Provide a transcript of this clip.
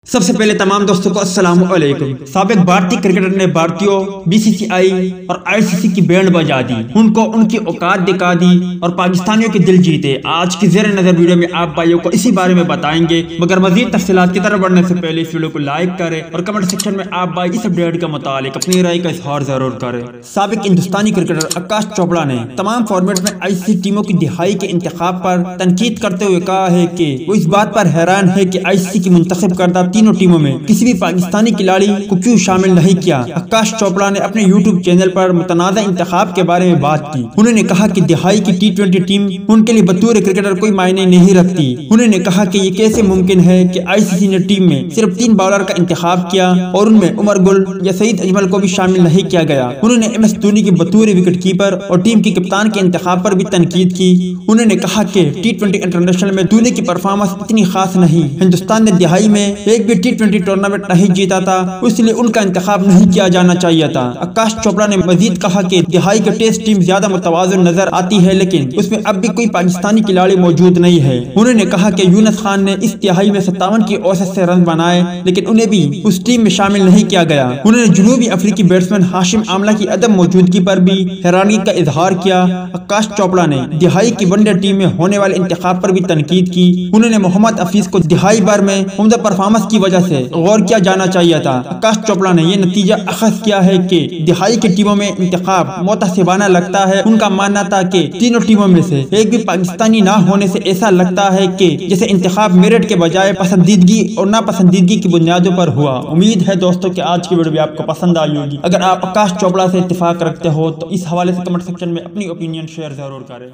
سب سے پہلے تمام دوستوں کو السلام علیکم۔ سابق بھارتی کرکٹر نے بھارتیوں BCCI اور ICC کی بینڈ بجا دی، ان کو ان کی اوقات دکھا دی اور پاکستانیوں کے دل جیتے۔ آج کی زیر نظر ویڈیو میں آپ بھائیوں کو اسی بارے میں بتائیں گے، مگر مزید تفصیلات کی طرف بڑھنے سے پہلے اس ویڈیو کو لائک کریں اور کمنٹ سیکشن میں آپ بھائی اس اپڈیٹ کے متعلق اپنی رائے کا اظہار ضرور کریں۔ سابق ہندوستانی کرکٹر آکاش چوپڑا نے تمام فارمیٹ میں ICC ٹیموں کی دہائی کے انتخاب پر تنقید کرتے ہوئے کہا ہے کہ وہ اس بات پر حیران ہے کہ ICC کی منتخب کردہ تینوں ٹیموں میں کسی بھی پاکستانی کھلاڑی کو کیوں شامل نہیں کیا۔ آکاش چوپڑا نے اپنے YouTube چینل پر متنازع انتخاب کے بارے میں بات کی۔ انہوں نے کہا کہ دہائی کی T20 ٹیم ان کے لیے بطور کرکٹر کوئی معنی نہیں رکھتی۔ انہوں نے کہا کہ یہ کیسے ممکن ہے کہ ICC نے ٹیم میں صرف 3 بالر کا انتخاب کیا اور ان میں عمر گل یا سعید اجمل کو بھی شامل نہیں کیا گیا۔ انہوں نے MS دھونی کی بطور وکٹ کیپر اور ٹیم کی کپتان کے انتخاب پر بھی تنقید کی۔ انہوں نے کہا کہ T20 انٹرنیشنل میں دھونی کی پرفارمنس اتنی خاص نہیں، ہندوستان نے دہائی میں ایک بھی T20 ٹورنامنٹ نہیں جیتا تھا، اس لیے ان کا انتخاب نہیں کیا جانا چاہیے تھا۔ آکاش چوپڑا نے مزید کہا کہ دہائی کی ٹیسٹ ٹیم زیادہ متوازن نظر آتی ہے، لیکن اس میں اب بھی کوئی پاکستانی کھلاڑی موجود نہیں ہے۔ انہوں نے کہا کہ یونس خان نے اس دہائی میں 57 کی اوسط سے رن بنائے، لیکن انہیں بھی اس ٹیم میں شامل نہیں کیا گیا۔ انہوں نے جنوبی افریقی بیٹسمین ہاشم آملہ کی عدم موجودگی پر بھی حیرانی کا اظہار کیا۔ آکاش چوپڑا نے دہائی کی ون ڈے ٹیم میں ہونے والے انتخاب پر بھی تنقید کی۔ انہوں نے محمد حفیظ کو دہائی بھر میں عمدہ پرفارمنس کی وجہ سے غور کیا جانا چاہیے تھا۔ آکاش چوپڑا نے یہ نتیجہ اخذ کیا ہے کہ دہائی کی ٹیموں میں انتخاب متعصبانہ لگتا ہے۔ ان کا ماننا تھا کہ تینوں ٹیموں میں سے ایک بھی پاکستانی نہ ہونے سے ایسا لگتا ہے کہ جیسے انتخاب میرٹ کے بجائے پسندیدگی اور ناپسندیدگی کی بنیادوں پر ہوا۔ امید ہے دوستوں کہ آج کی ویڈیو بھی آپ کو پسند آئی ہوگی۔ اگر آپ آکاش چوپڑا سے اتفاق رکھتے ہو تو اس حوالے سے کمنٹ سیکشن میں اپنی اوپینین شیئر ضرور کریں۔